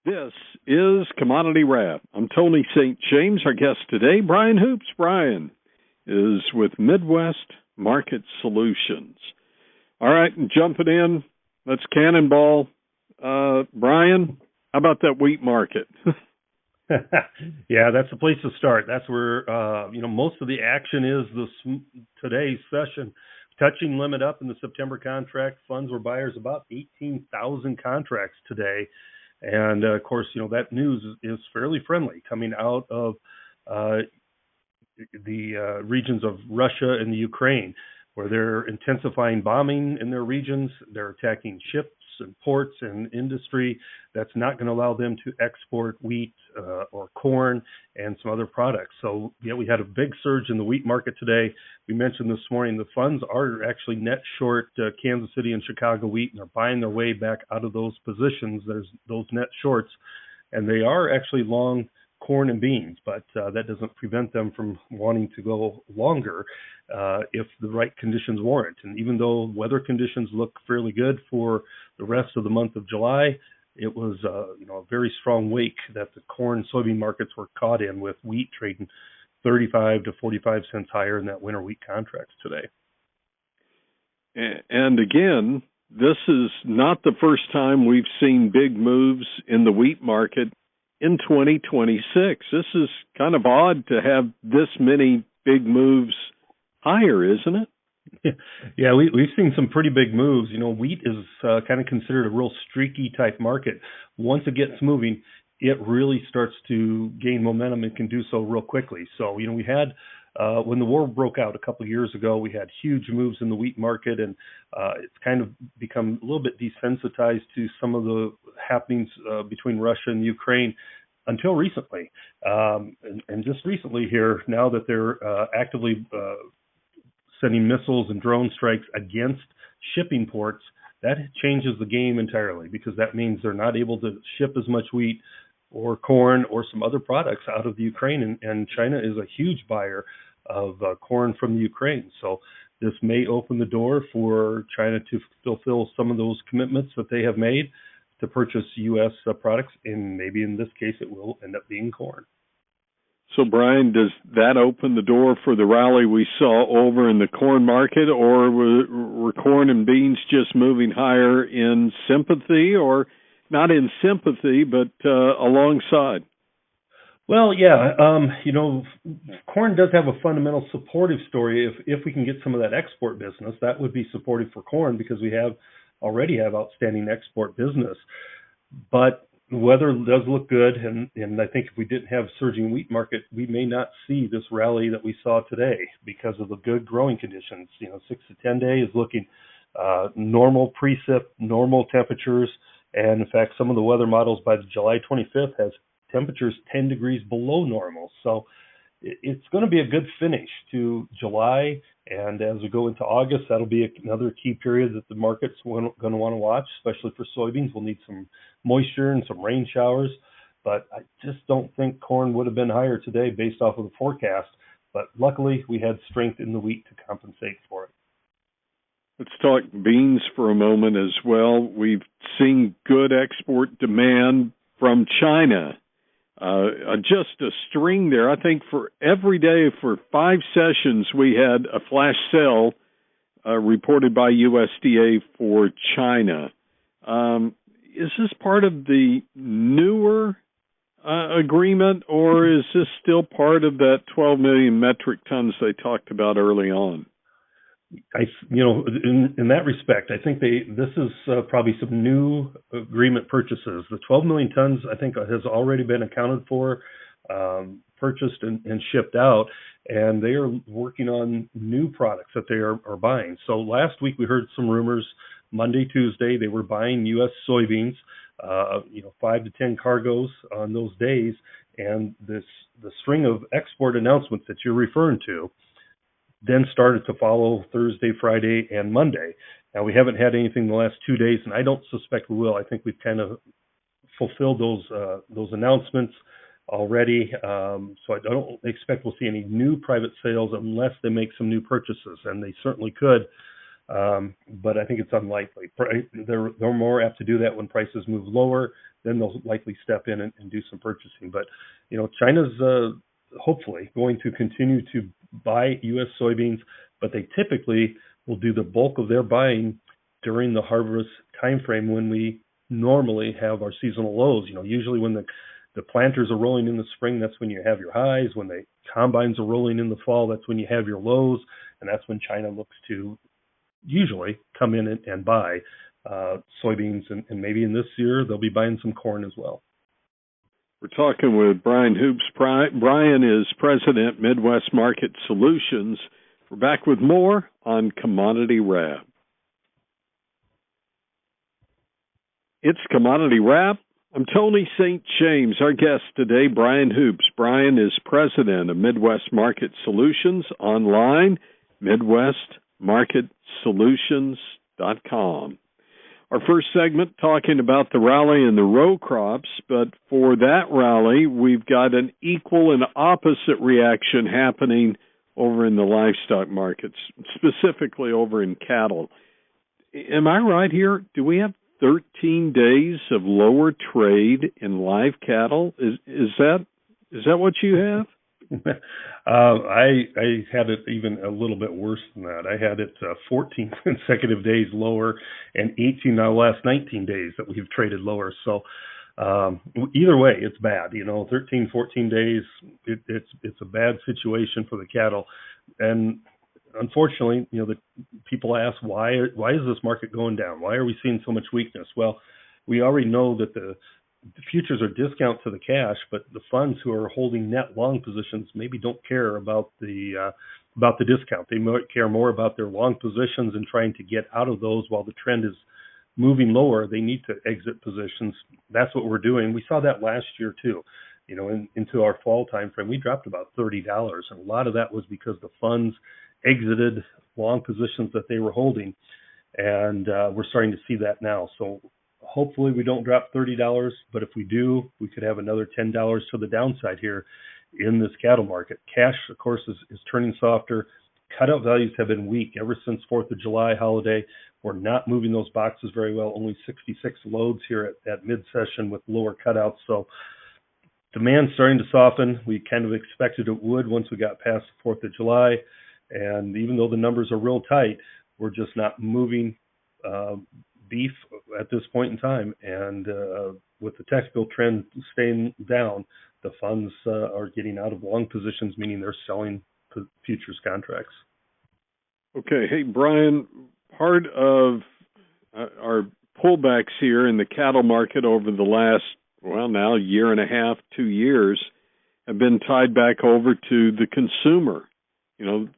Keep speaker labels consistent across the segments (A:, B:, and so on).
A: This is Commodity Wrap. I'm Tony St. James. Our guest today, Brian Hoops. Brian is with Midwest Market Solutions. All right, jumping in, let's cannonball. Brian, how about that wheat market?
B: Yeah, that's the place to start. That's where most of the action is today's session. Touching limit up in the September contract. Funds were buyers about 18,000 contracts today. And, of course, that news is fairly friendly coming out of the regions of Russia and the Ukraine, where they're intensifying bombing in their regions. They're attacking ships and ports and industry. That's not going to allow them to export wheat or corn and some other products. So, yeah, we had a big surge in the wheat market today. We mentioned this morning the funds are actually net short Kansas City and Chicago wheat, and they're buying their way back out of those positions. There's those net shorts, and they are actually long corn and beans, but that doesn't prevent them from wanting to go longer if the right conditions warrant. And even though weather conditions look fairly good for the rest of the month of July, it was a very strong wake that the corn soybean markets were caught in, with wheat trading 35 to 45 cents higher in that winter wheat contracts today.
A: And again, this is not the first time we've seen big moves in the wheat market in 2026. This is kind of odd to have this many big moves higher, isn't it?
B: Yeah, we've seen some pretty big moves. Wheat is kind of considered a real streaky type market. Once it gets moving, it really starts to gain momentum and can do so real quickly. So, we had, when the war broke out a couple of years ago, we had huge moves in the wheat market, and it's kind of become a little bit desensitized to some of the happenings between Russia and Ukraine until recently. And just recently here, now that they're actively sending missiles and drone strikes against shipping ports, that changes the game entirely, because that means they're not able to ship as much wheat or corn or some other products out of the Ukraine. And China is a huge buyer of corn from the Ukraine. So this may open the door for China to fulfill some of those commitments that they have made to purchase U.S. products, and maybe in this case it will end up being corn.
A: So, Brian, does that open the door for the rally we saw over in the corn market, or were corn and beans just moving higher in sympathy, or not in sympathy, but alongside?
B: Well, yeah, corn does have a fundamental supportive story. If we can get some of that export business, that would be supportive for corn, because we already have outstanding export business. But the weather does look good, and I think if we didn't have surging wheat market, we may not see this rally that we saw today because of the good growing conditions. 6 to 10 day is looking normal precip, normal temperatures, and in fact, some of the weather models by the July 25th has temperatures 10 degrees below normal. So it's going to be a good finish to July, and as we go into August, that'll be another key period that the market's going to want to watch, especially for soybeans. We'll need some moisture and some rain showers, but I just don't think corn would have been higher today based off of the forecast. But luckily, we had strength in the wheat to compensate for it.
A: Let's talk beans for a moment as well. We've seen good export demand from China. Just a string there. I think for every day for 5 sessions, we had a flash sale reported by USDA for China. Is this part of the newer agreement, or is this still part of that 12 million metric tons they talked about early on?
B: In that respect, I think this is probably some new agreement purchases. The 12 million tons, I think, has already been accounted for, purchased and shipped out, and they are working on new products that they are buying. So last week we heard some rumors. Monday, Tuesday, they were buying U.S. soybeans, 5 to 10 cargoes on those days, and the string of export announcements that you're referring to then started to follow Thursday, Friday, and Monday. Now, we haven't had anything the last 2 days, and I don't suspect we will. I think we've kind of fulfilled those announcements already. So I don't expect we'll see any new private sales unless they make some new purchases, and they certainly could. But I think it's unlikely. They're more apt to do that when prices move lower then they'll likely step in and do some purchasing. But, China's hopefully going to continue to buy U.S. soybeans, but they typically will do the bulk of their buying during the harvest time frame when we normally have our seasonal lows. Usually when the planters are rolling in the spring, that's when you have your highs. When the combines are rolling in the fall, that's when you have your lows, and that's when China looks to usually come in and buy soybeans, and maybe in this year they'll be buying some corn as well.
A: We're talking with Brian Hoopes. Brian is president, Midwest Market Solutions. We're back with more on Commodity Wrap. It's Commodity Wrap. I'm Tony St. James. Our guest today, Brian Hoopes. Brian is president of Midwest Market Solutions, online, MidwestMarketSolutions.com. Our first segment talking about the rally in the row crops, but for that rally, we've got an equal and opposite reaction happening over in the livestock markets, specifically over in cattle. Am I right here? Do we have 13 days of lower trade in live cattle? Is that what you have?
B: I had it even a little bit worse than that. I had it 14 consecutive days lower and 18 out of the last 19 days that we've traded lower. So either way, it's bad. 13, 14 days, it's a bad situation for the cattle. And unfortunately, the people ask, why is this market going down? Why are we seeing so much weakness? Well, we already know that the futures are discount to the cash, but the funds who are holding net long positions maybe don't care about the discount. They might care more about their long positions and trying to get out of those while the trend is moving lower. They need to exit positions. That's what we're doing. We saw that last year too. Into our fall time frame, we dropped about $30, and a lot of that was because the funds exited long positions that they were holding, and we're starting to see that now. So hopefully we don't drop $30, but if we do, we could have another $10 to the downside here in this cattle market. Cash, of course, is turning softer. Cutout values have been weak ever since 4th of July holiday. We're not moving those boxes very well, only 66 loads here at mid-session with lower cutouts. So demand's starting to soften. We kind of expected it would once we got past the 4th of July. And even though the numbers are real tight, we're just not moving beef at this point in time. And with the technical trend staying down, the funds are getting out of long positions, meaning they're selling futures contracts.
A: Okay. Hey, Brian, part of our pullbacks here in the cattle market over the last, now year and a half, 2 years, have been tied back over to the consumer.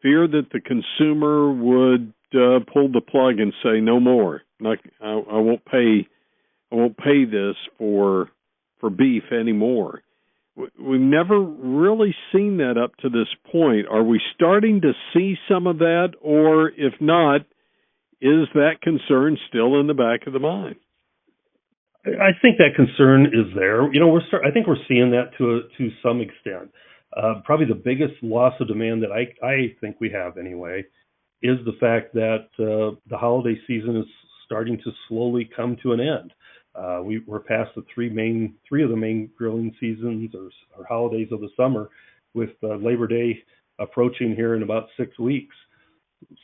A: Fear that the consumer would pull the plug and say no more. I won't pay this for beef anymore. We've never really seen that up to this point. Are we starting to see some of that, or if not, is that concern still in the back of the mind?
B: I think that concern is there. I think we're seeing that to some extent. Probably the biggest loss of demand that I think we have anyway is the fact that the holiday season is starting to slowly come to an end. We're past the three of the main grilling seasons or holidays of the summer, with Labor Day approaching here in about 6 weeks.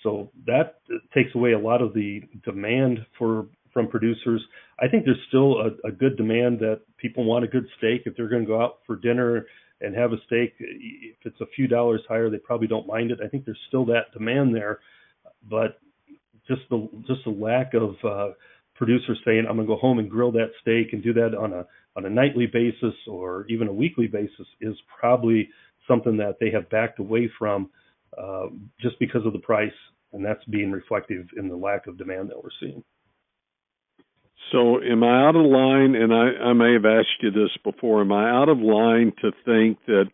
B: So that takes away a lot of the demand from producers. I think there's still a good demand that people want a good steak. If they're going to go out for dinner and have a steak, if it's a few dollars higher, they probably don't mind it. I think there's still that demand there, but just the lack of producers saying, I'm going to go home and grill that steak and do that on a nightly basis or even a weekly basis is probably something that they have backed away from just because of the price, and that's being reflective in the lack of demand that we're seeing.
A: So am I out of line, and I may have asked you this before, am I out of line to think that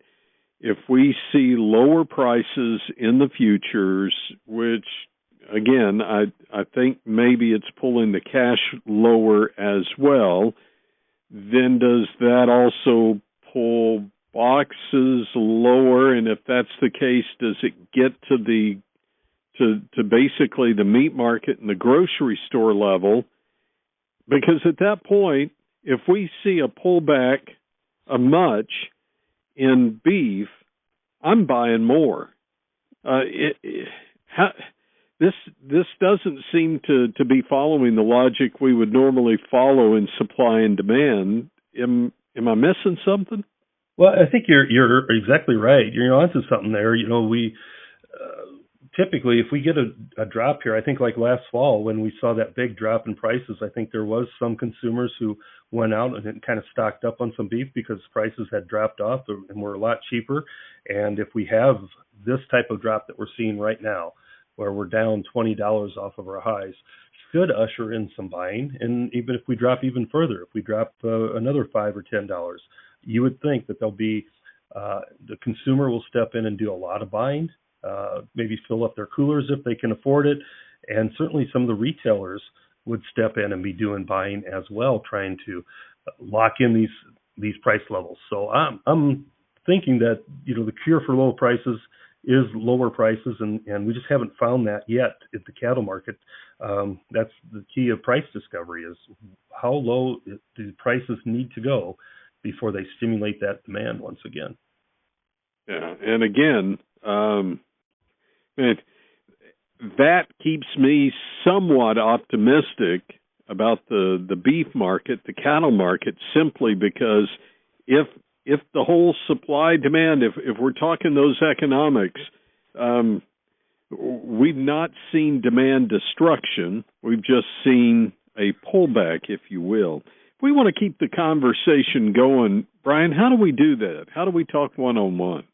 A: if we see lower prices in the futures, which, again, I think maybe it's pulling the cash lower as well, then does that also pull boxes lower? And if that's the case, does it get to basically the meat market and the grocery store level? Because at that point, if we see a pullback a much in beef, I'm buying more. This doesn't seem to be following the logic we would normally follow in supply and demand. Am I missing something?
B: Well, I think you're exactly right. You're onto something there. We typically, if we get a drop here, I think like last fall when we saw that big drop in prices, I think there was some consumers who went out and kind of stocked up on some beef because prices had dropped off and were a lot cheaper. And if we have this type of drop that we're seeing right now, where we're down $20 off of our highs, should usher in some buying. And even if we drop even further, if we drop another $5 or $10, you would think that there'll be the consumer will step in and do a lot of buying, maybe fill up their coolers if they can afford it, and certainly some of the retailers would step in and be doing buying as well, trying to lock in these price levels. So I'm thinking that the cure for low prices is lower prices, and we just haven't found that yet at the cattle market. That's the key of price discovery: is how low do prices need to go before they stimulate that demand once again.
A: Yeah, and again, that keeps me somewhat optimistic about the beef market, the cattle market, simply because if the whole supply demand, if we're talking those economics, we've not seen demand destruction. We've just seen a pullback, if you will. If we want to keep the conversation going, Brian, how do we do that? How do we talk one-on-one?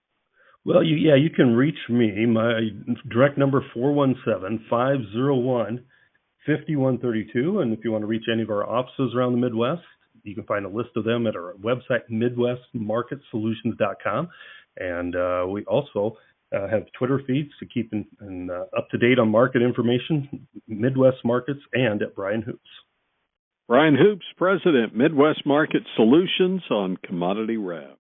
B: Well, you can reach me. My direct number 417-501-5132. And if you want to reach any of our offices around the Midwest, you can find a list of them at our website, MidwestMarketSolutions.com. And we also have Twitter feeds to keep up to date on market information, Midwest Markets, and at Brian Hoops.
A: Brian Hoops, President, Midwest Market Solutions on Commodity Wrap.